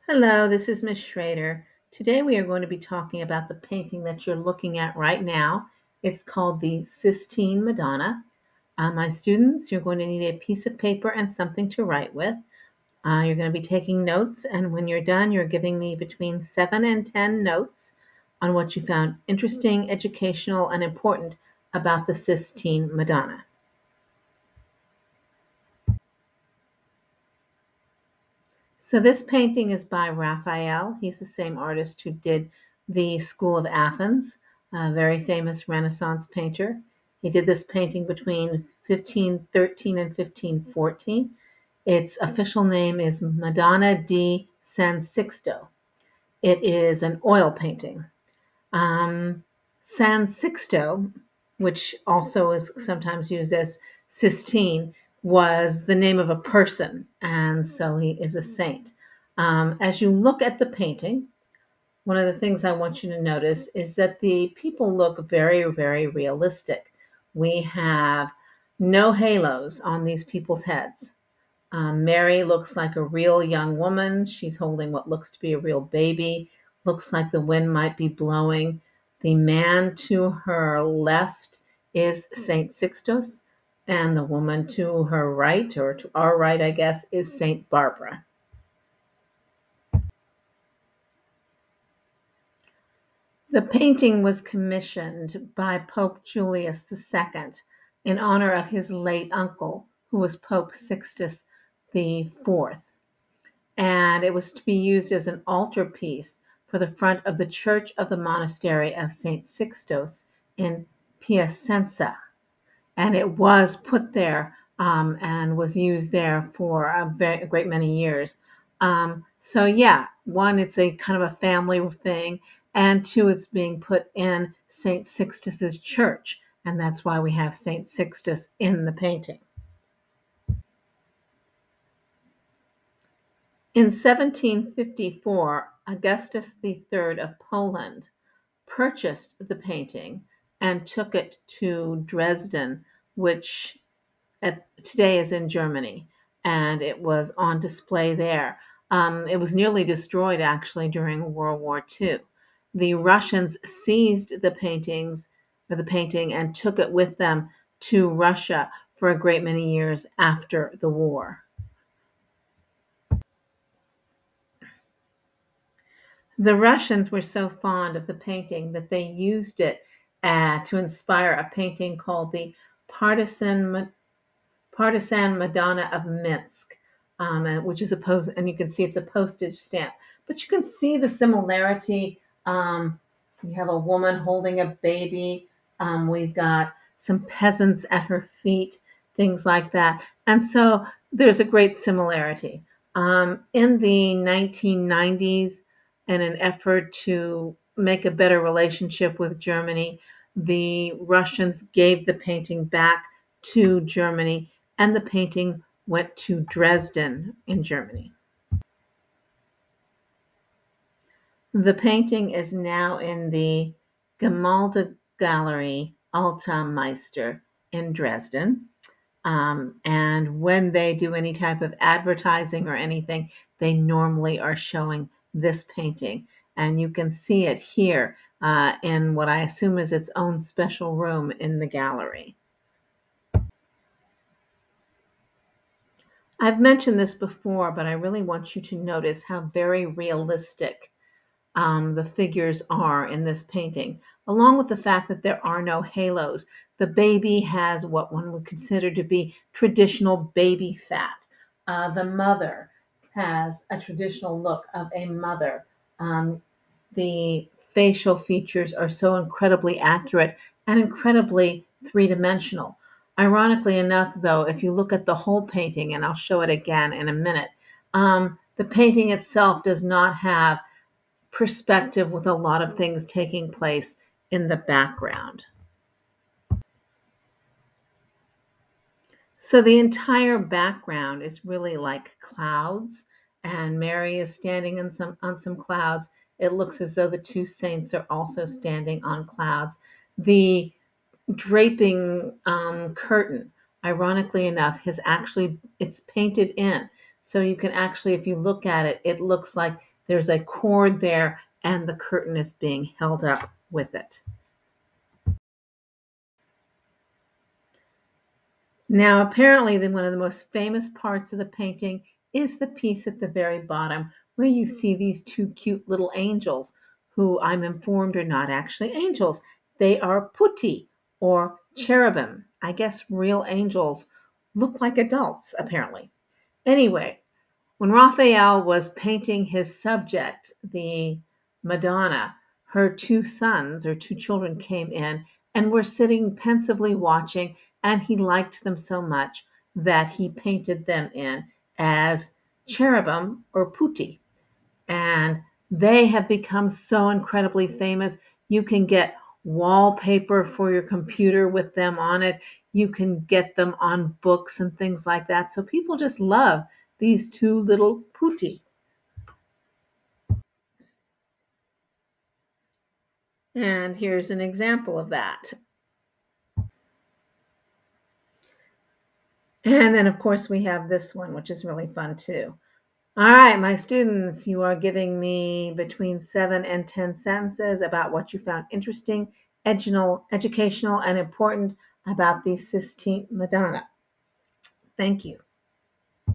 Hello, this is Miss Schrader. Today we are going to be talking about the painting that you're looking at right now. It's called the Sistine Madonna. My students, you're going to need a piece of paper and something to write with. You're going to be taking notes, and when you're done, you're giving me between 7 and 10 notes on what you found interesting, educational, and important about the Sistine Madonna. So this painting is by Raphael. He's the same artist who did the School of Athens, a very famous Renaissance painter. He did this painting between 1513 and 1514. Its official name is Madonna di San Sixto. It is an oil painting. San Sixto, which also is sometimes used as Sistine, was the name of a person, and so he is a saint. As you look at the painting, one of the things I want you to notice is that the people look very, very realistic. We have no halos on these people's heads. Mary looks like a real young woman. She's holding what looks to be a real baby. Looks like the wind might be blowing. The man to her left is Saint Sixtus, and the woman to her right, or to our right, I guess, is Saint Barbara. The painting was commissioned by Pope Julius II in honor of his late uncle, who was Pope Sixtus IV, and it was to be used as an altarpiece for the front of the church of the monastery of St. Sixtus in Piacenza. And it was put there and was used there for a great many years. So, yeah, one, it's a kind of a family thing, and two, it's being put in St. Sixtus's church, and that's why we have St. Sixtus in the painting. In 1754, Augustus III of Poland purchased the painting and took it to Dresden, which today is in Germany, and it was on display there. It was nearly destroyed actually during World War II. The Russians seized the paintings or the painting and took it with them to Russia for a great many years after the war. The Russians were so fond of the painting that they used it to inspire a painting called the Partisan Madonna of Minsk, which is and you can see it's a postage stamp. But you can see the similarity. You have a woman holding a baby. We've got some peasants at her feet, things like that. And so there's a great similarity. In the 1990s, in an effort to make a better relationship with Germany, the Russians gave the painting back to Germany, and the painting went to Dresden in Germany. The painting is now in the Gemälde Gallery Alta Meister in Dresden. And when they do any type of advertising or anything, they normally are showing this painting. And you can see it here in what I assume is its own special room in the gallery. I've mentioned this before, but I really want you to notice how very realistic the figures are in this painting, along with the fact that there are no halos. The baby has what one would consider to be traditional baby fat. The mother has a traditional look of a mother. The facial features are so incredibly accurate and incredibly three-dimensional. Ironically enough, though, if you look at the whole painting, and I'll show it again in a minute, the painting itself does not have perspective with a lot of things taking place in the background. So the entire background is really like clouds, and Mary is standing on some clouds. It looks as though the two saints are also standing on clouds. The draping curtain, ironically enough, it's painted in. So you can actually, if you look at it, it looks like There's a cord there, and the curtain is being held up with it. Now, apparently, one of the most famous parts of the painting is the piece at the very bottom where you see these two cute little angels who I'm informed are not actually angels. They are putti or cherubim. I guess real angels look like adults, apparently. Anyway, when Raphael was painting his subject, the Madonna, her two sons or two children came in and were sitting pensively watching, and he liked them so much that he painted them in as cherubim or putti. And they have become so incredibly famous. You can get wallpaper for your computer with them on it. You can get them on books and things like that. So people just love these two little putti. And here's an example of that. And then, of course, we have this one, which is really fun too. All right, my students, you are giving me between 7 and 10 sentences about what you found interesting, educational, and important about the Sistine Madonna. Thank you.